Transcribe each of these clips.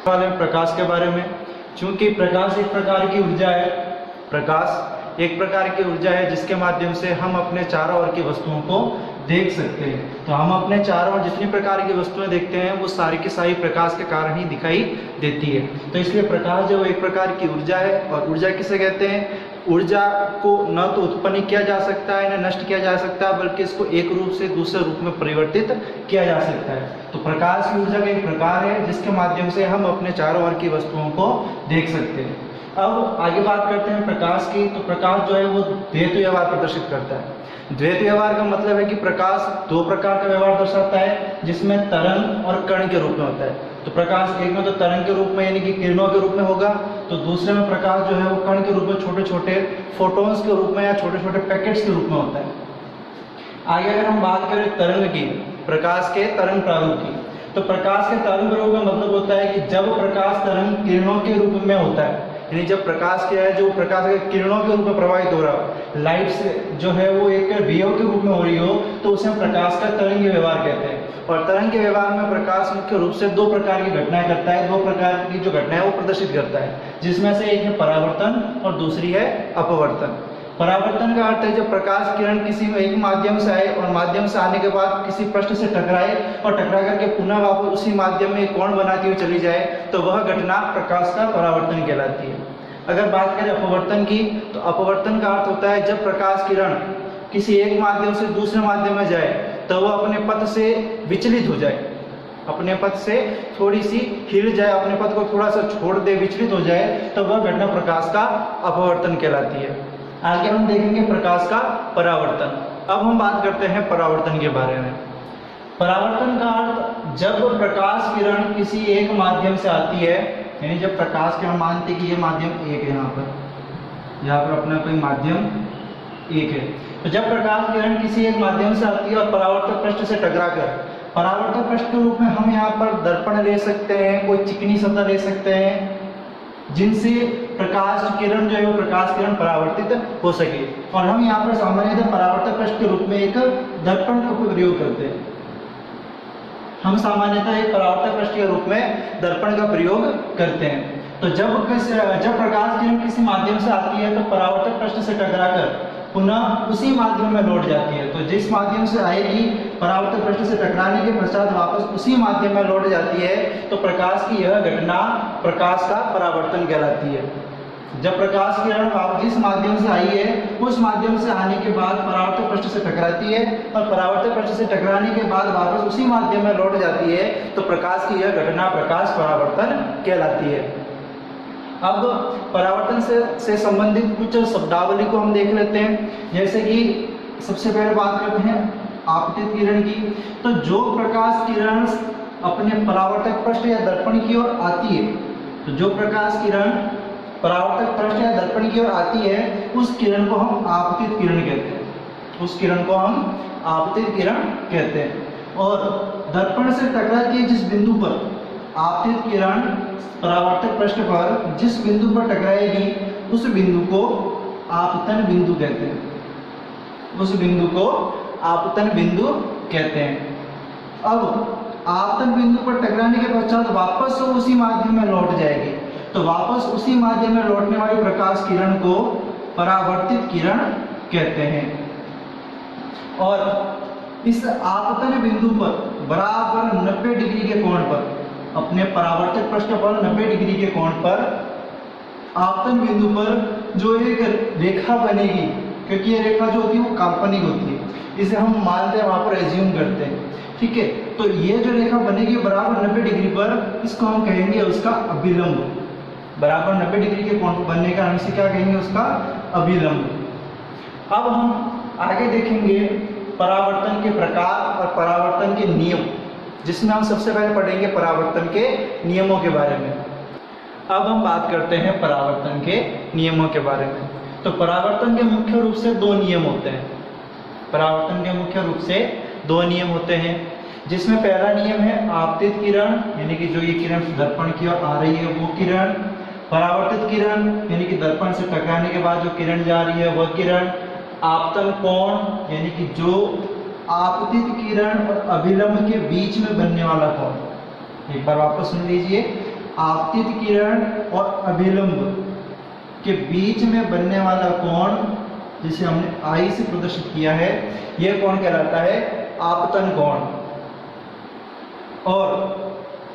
वाले प्रकाश के बारे में। चूंकि प्रकाश एक प्रकार की ऊर्जा है, प्रकाश एक प्रकार की ऊर्जा है जिसके माध्यम से हम अपने चारों ओर की वस्तुओं को देख सकते हैं। तो हम अपने चारों ओर जितनी प्रकार की वस्तुएं देखते हैं वो सारी की सारी प्रकाश के कारण ही दिखाई देती है। तो इसलिए प्रकाश जो एक प्रकार की ऊर्जा है। और ऊर्जा किसे कहते हैं? ऊर्जा को न तो उत्पन्न किया जा सकता है न नष्ट किया जा सकता है, बल्कि इसको एक रूप से दूसरे रूप में परिवर्तित किया जा सकता है। तो प्रकाश की ऊर्जा का एक प्रकार है जिसके माध्यम से हम अपने चारों ओर की वस्तुओं को देख सकते हैं। अब आगे बात करते हैं प्रकाश की। तो प्रकाश जो है वो द्वैत व्यवहार प्रदर्शित करता है। द्वैत व्यवहार का मतलब है कि प्रकाश दो प्रकार का व्यवहार दर्शाता है, जिसमें तरंग और कण के रूप में होता है। तो प्रकाश एक में तो तरंग के रूप में यानी कि किरणों के रूप में होगा, तो दूसरे में प्रकाश जो है वो कण के रूप में छोटे छोटे फोटॉन्स के रूप में या छोटे छोटे पैकेट्स के रूप में होता है। आगे अगर हम बात करें तरंग की, प्रकाश के तरंग प्रारूप की, तो प्रकाश के तरंग प्रारूप का मतलब होता है कि जब प्रकाश तरंग किरणों के रूप में होता है, यानी जब प्रकाश क्या है जो प्रकाश के किरणों के रूप में प्रवाहित हो रहा हो, लाइट से जो है वो एक वेव के रूप में हो रही हो, तो उसे हम प्रकाश का तरंग व्यवहार कहते हैं। और तरंग के व्यवहार में प्रकाश मुख्य रूप से दो प्रकार की घटनाएं करता है। दो प्रकार की जो घटनाएं वो प्रदर्शित करता है, जिसमें से एक है परावर्तन और दूसरी है अपवर्तन। परावर्तन का अर्थ है जब प्रकाश किरण किसी एक माध्यम से आए और माध्यम से आने के बाद किसी पृष्ठ से टकराए और टकरा करके पुनः वापस उसी माध्यम में कोण बनाती हुई चली जाए, तो वह घटना प्रकाश का परावर्तन कहलाती है। अगर बात करें अपवर्तन की, तो अपवर्तन का अर्थ होता है जब प्रकाश किरण किसी एक माध्यम से दूसरे माध्यम में जाए तो वह अपने पथ से विचलित हो जाए, अपने पथ से थोड़ी सी हिल जाए, अपने पथ को थोड़ा सा छोड़ दे, विचलित हो जाए, तो वह घटना प्रकाश का अपवर्तन कहलाती है। आगे हम देखेंगे प्रकाश का परावर्तन। अब हम बात करते हैं परावर्तन के बारे में। परावर्तन का अर्थ जब प्रकाश किरण किसी एक माध्यम से आती है, यानी जब प्रकाश किरण मानते हैं कि ये माध्यम एक है, यहाँ पर अपना कोई माध्यम एक है, तो जब प्रकाश किरण किसी एक माध्यम से आती है और परावर्तक पृष्ठ से टकराकर, परावर्तक पृष्ठ के रूप में हम यहाँ पर दर्पण ले सकते हैं, कोई चिकनी सतह ले सकते हैं, जिनसे प्रकाश किरण जो है वो प्रकाश किरण परावर्तित हो सके। और हम यहाँ पर सामान्यतः परावर्तक पृष्ठ के रूप में एक दर्पण का प्रयोग करते हैं। हम सामान्यतः एक परावर्तक पृष्ठ के रूप में दर्पण का प्रयोग करते हैं। तो जब प्रकाश किरण किसी माध्यम से आती है तो परावर्तक पृष्ठ से टकराकर पुनः उसी माध्यम में लौट जाती है। तो जिस माध्यम से आएगी परावर्तक पृष्ठ से टकराने के पश्चात वापस उसी माध्यम में लौट जाती है, तो प्रकाश की यह घटना प्रकाश का परावर्तन कहलाती है। जब प्रकाश किरण जिस माध्यम से आई है उस माध्यम से आने के बाद परावर्तक पृष्ठ से टकराती है और परावर्तक पृष्ठ से टकराने के बाद वापस उसी माध्यम में लौट जाती है, तो प्रकाश की यह घटना प्रकाश परावर्तन कहलाती है। अब परावर्तन से संबंधित कुछ शब्दावली को हम देख लेते हैं। जैसे कि सबसे पहले बात करते हैं आपतित किरण की। तो जो प्रकाश किरण अपने परावर्तक पृष्ठ या दर्पण की ओर आती है, तो जो प्रकाश किरण परावर्तक पृष्ठ या दर्पण की ओर आती है उस किरण को हम आपतित किरण कहते हैं। उस किरण को हम आपतित किरण कहते हैं। और दर्पण से टकराती है जिस बिंदु पर आपतित किरण परावर्तक पृष्ठ पर जिस बिंदु पर टकराएगी उस बिंदु को आपतन बिंदु कहते हैं। उस बिंदु को आपतन बिंदु कहते हैं। अब आपतन बिंदु पर टकराने के पश्चात वापस उसी माध्यम में लौट जाएगी, तो वापस उसी माध्यम में लौटने वाली प्रकाश किरण को परावर्तित किरण कहते हैं। और इस आपतन बिंदु पर बराबर 90 डिग्री के कोण पर, अपने परावर्तक पृष्ठ पर 90 डिग्री के कोण पर आपतन बिंदु पर जो एक रेखा बनेगी, क्योंकि ये रेखा जो होती है वो काल्पनिक होती है, इसे हम मानते हैं, वहां पर एज्यूम करते हैं, ठीक है। तो ये जो रेखा बनेगी बराबर 90 डिग्री पर, इसको हम कहेंगे उसका अभिलंब। बराबर 90 डिग्री के कोण बनने का हम इसे क्या कहेंगे? उसका अभिलंब। अब हम आगे देखेंगे परावर्तन के प्रकार और परावर्तन के नियम, जिसमें हम सबसे पहले पढ़ेंगे परावर्तन के नियमों के बारे में। अब हम बात करते हैं परावर्तन के नियमों के बारे में। तो परावर्तन के मुख्य रूप से दो नियम होते हैं। परावर्तन के मुख्य रूप से दो नियम होते हैं, जिसमें पहला नियम है आपतित किरण, यानी कि जो ये किरण दर्पण की ओर आ रही है वो किरण। परावर्तित किरण यानी कि दर्पण से टकराने के बाद जो किरण जा रही है वह किरण। आपतन कोण यानी कि जो आपतित किरण और अभिलंब के बीच में बनने वाला कोण। एक बार वापस सुन लीजिए, आपतित किरण और अभिलंब के बीच में बनने वाला कोण, जिसे हमने आई से प्रदर्शित किया है, यह कोण कहलाता है आपतन कोण। और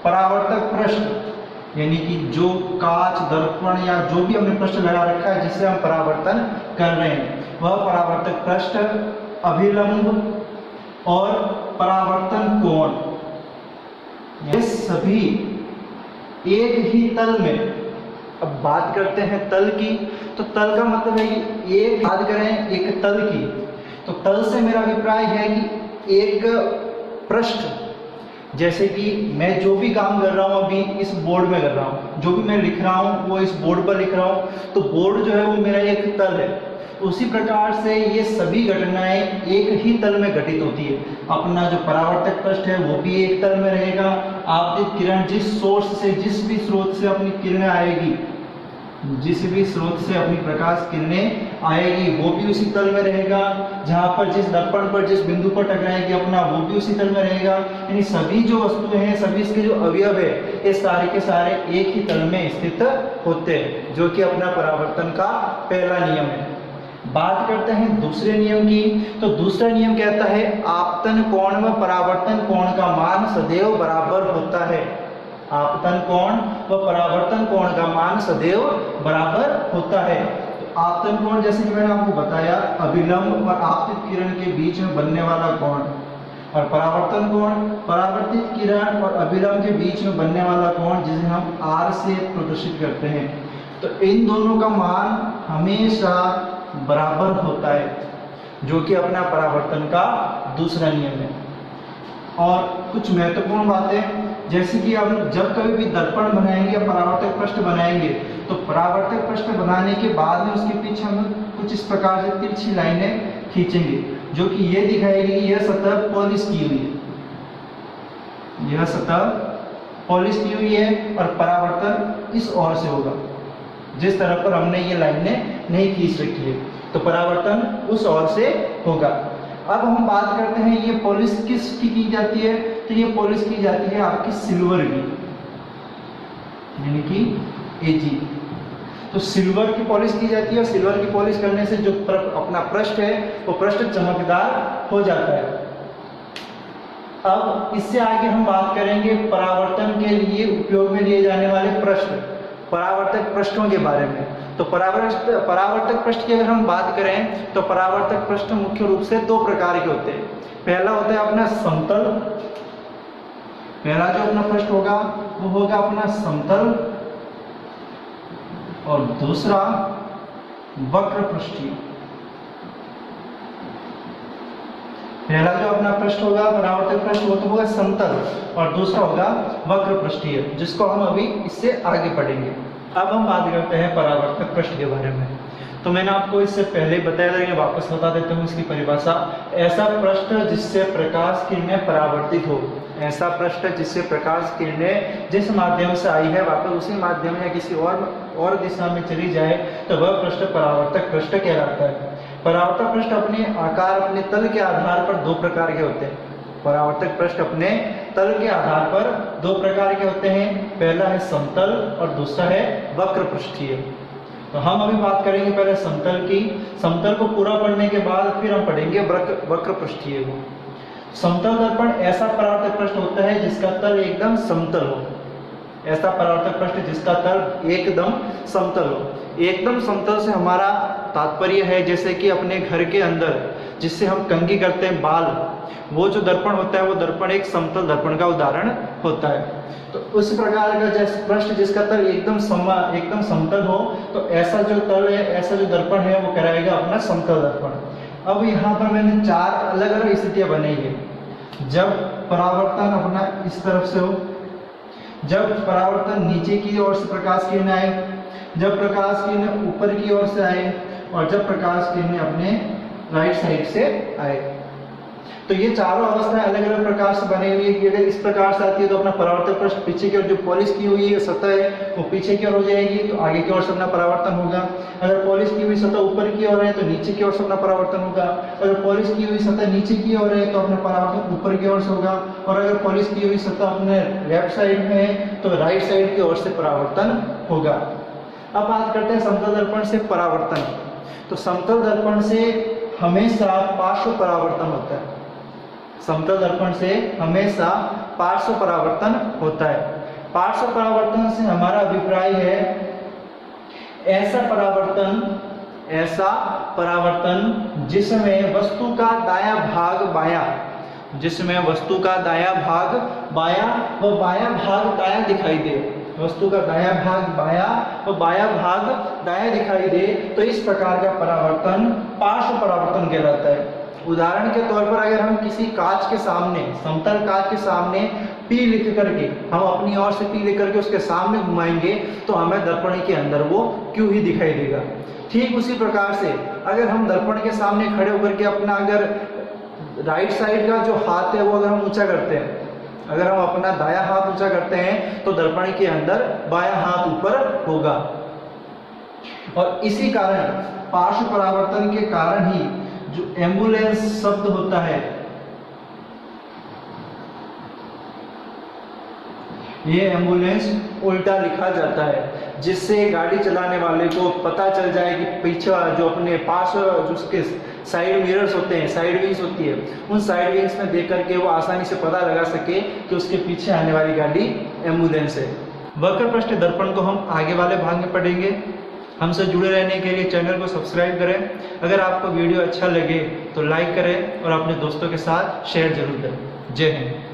परावर्तक पृष्ठ यानी कि जो कांच, दर्पण या जो भी हमने पृष्ठ लगा रखा है जिससे हम परावर्तन कर रहे हैं, वह परावर्तक पृष्ठ, अभिलंब और परावर्तन कोण, ये सभी एक ही तल में। अब बात करते हैं तल की, तो तल का मतलब है कि एक बात करें एक तल की, तो तल से मेरा अभिप्राय है कि एक पृष्ठ, जैसे कि मैं जो भी काम कर रहा हूँ अभी इस बोर्ड में कर रहा हूँ, जो भी मैं लिख रहा हूँ वो इस बोर्ड पर लिख रहा हूँ, तो बोर्ड जो है वो मेरा एक तल है। उसी प्रकार से ये सभी घटनाएं एक ही तल में घटित होती है। अपना जो परावर्तक पृष्ठ है वो भी एक तल में रहेगा। आपतित किरण जिस सोर्स से, जिस भी स्रोत से अपनी किरणें आएगी, जिस भी स्रोत से अपनी प्रकाश किरणें आएगी वो भी उसी तल में रहेगा। जहां पर जिस दर्पण पर, जिस बिंदु पर टकराएगी अपना, वो भी उसी तल में रहेगा। यानी सभी जो वस्तुएं हैं, सभी इसके जो अवयव है, ये सारे के सारे एक ही तल में स्थित होते हैं, जो कि अपना परावर्तन का पहला नियम है। बात करते हैं दूसरे नियम की, तो दूसरा नियम कहता है आपतन कोण व परावर्तन कोण का मान सदैव बराबर होता है। आपतन कोण व परावर्तन कोण का मान सदैव बराबर होता है। तो आपतन कोण जैसे कि मैंने आपको बताया, अभिलंब और आपतित किरण के बीच में बनने वाला कोण, और परावर्तन कोण परावर्तित किरण और अभिलंब के बीच में बनने वाला कोण, जिसे हम R से प्रदर्शित करते हैं। तो इन दोनों का मान हमेशा बराबर होता है, जो कि अपना परावर्तन का दूसरा नियम है। और कुछ महत्वपूर्ण बातें, जैसे कि हम जब कभी भी दर्पण बनाएंगे या परावर्तक पृष्ठ बनाएंगे, तो परावर्तक पृष्ठ बनाने के बाद में उसके पीछे हम कुछ इस प्रकार से तिरछी लाइनें खींचेंगे, जो कि ये दिखाएगी कि यह सतह पॉलिश की हुई है, यह सतह पॉलिश की हुई है, और परावर्तन इस ओर से होगा, जिस तरह पर हमने ये लाइनें नहीं खींच रखी है, तो परावर्तन उस ओर से होगा। अब हम बात करते हैं ये पॉलिश किस की जाती है, तो ये पॉलिश की जाती है आपकी सिल्वर की, यानी कि Ag। तो सिल्वर की पॉलिश की जाती है, और सिल्वर की पॉलिश करने से जो अपना पृष्ठ है वो पृष्ठ चमकदार हो जाता है। अब इससे आगे हम बात करेंगे परावर्तन के लिए उपयोग में लिए जाने वाले पृष्ठ, परावर्तक पृष्ठों के बारे में। तो परावर्तक पृष्ठ की अगर हम बात करें, तो परावर्तक पृष्ठ मुख्य रूप से दो प्रकार के होते हैं। पहला होता है अपना समतल, पहला जो अपना पृष्ठ होगा वो होगा अपना समतल, और दूसरा वक्र पृष्ठीय। पहला जो अपना पृष्ठ होगा परावर्तक पृष्ठ वो तो होगा समतल, और दूसरा होगा वक्र पृष्ठीय, जिसको हम अभी इससे आगे पढ़ेंगे। अब हम बात करते हैं परावर्तक पृष्ठ के बारे में। तो मैंने आपको इससे पहले बताया था, वापस बता देता हूँ इसकी परिभाषा। ऐसा पृष्ठ जिससे प्रकाश किरणें परावर्तित हो, ऐसा पृष्ठ जिससे प्रकाश किरणें जिस माध्यम से आई है वापस उसी माध्यम या किसी और दिशा में चली जाए, तो वह पृष्ठ परावर्तक पृष्ठ कहलाता है। परावर्तक पृष्ठ अपने आकार, अपने तल के आधार पर दो प्रकार के होते हैं। परावर्तक पृष्ठ अपने तल के आधार पर दो प्रकार के होते हैं, पहला है समतल और दूसरा है वक्र पृष्ठीय। तो हम अभी बात करेंगे पहले समतल की। समतल को पूरा पढ़ने के बाद फिर हम पढ़ेंगे वक्र पृष्ठीय को। समतल दर्पण ऐसा परावर्तक पृष्ठ होता है जिसका तल एकदम समतल हो, ऐसा परावर्तक पृष्ठ जिसका तल एकदम समतल हो। एकदम समतल से हमारा तात्पर्य है जैसे कि अपने घर के अंदर जिससे हम कंघी करते हैं बाल, वो जो दर्पण होता है वो दर्पण एक समतल दर्पण का उदाहरण होता है। तो उस प्रकार का जैसे पृष्ठ जिसका तल एकदम समतल हो, तो ऐसा जो तल है, ऐसा जो दर्पण है वो कराएगा अपना समतल दर्पण। अब यहाँ पर मैंने चार अलग अलग स्थितियां बनाई है। जब परावर्तन अपना इस तरफ से हो, जब परावर्तन नीचे की ओर से प्रकाश किरणें आए, जब प्रकाश किरणें ऊपर की ओर से आए, और जब प्रकाश किरणें अपने राइट साइड से आए। तो ये चारों अवस्थाएं अलग अलग प्रकार से बनी हुई है कि अगर इस प्रकार से आती है तो अपना परावर्तन पृष्ठ पीछे की ओर जो पॉलिश की हुई है सतह है वो पीछे की ओर हो जाएगी, तो आगे की ओर से अपना परावर्तन होगा। अगर पॉलिश की हुई सतह ऊपर की ओर है तो नीचे की ओर से अपना परावर्तन होगा। अगर पॉलिश की हुई सतह नीचे की ओर है तो अपना परावर्तन ऊपर की ओर से होगा। और अगर पॉलिश की हुई सतह अपने लेफ्ट साइड में है तो राइट साइड की ओर से परावर्तन होगा। अब बात करते हैं समतल दर्पण से परावर्तन। तो समतल दर्पण से हमेशा पार्श्व परावर्तन होता है। समतल दर्पण से हमेशा पार्श्व परावर्तन होता है। पार्श्व परावर्तन से हमारा अभिप्राय है ऐसा परावर्तन जिसमें वस्तु का दायां भाग बायां, जिसमें वस्तु का दायां भाग बायां व बायां भाग दायां दिखाई दे। वस्तु का दायां भाग बायां व बायां भाग दायां दिखाई दे तो इस प्रकार का परावर्तन पार्श्व परावर्तन कहलाता है। उदाहरण के तौर पर अगर हम किसी कांच के सामने, समतल कांच के सामने P लिख करके, हम अपनी ओर से P लिख करके उसके सामने घुमाएंगे तो हमें दर्पण के अंदर वो Q ही दिखाई देगा। ठीक उसी प्रकार से अगर हम दर्पण के सामने खड़े होकर के अपना अगर राइट साइड का जो हाथ है वो अगर हम ऊंचा करते हैं, अगर हम अपना दायां हाथ ऊंचा करते हैं तो दर्पण के अंदर बायां हाथ ऊपर होगा। और इसी कारण पार्श्व परावर्तन के कारण ही जो एम्बुलेंस शब्द होता है, ये एम्बुलेंस उल्टा लिखा जाता है, जिससे गाड़ी चलाने वाले को पता चल जाए कि पीछे जो अपने पास जो उसके साइड मिरर्स होते हैं, साइड विंग्स होती है, उन साइड विंग्स में देख करके वो आसानी से पता लगा सके कि उसके पीछे आने वाली गाड़ी एम्बुलेंस है। वक्र पृष्ठ दर्पण को हम आगे वाले भाग में पढ़ेंगे। हमसे जुड़े रहने के लिए चैनल को सब्सक्राइब करें। अगर आपको वीडियो अच्छा लगे तो लाइक करें और अपने दोस्तों के साथ शेयर जरूर करें। जय हिंद।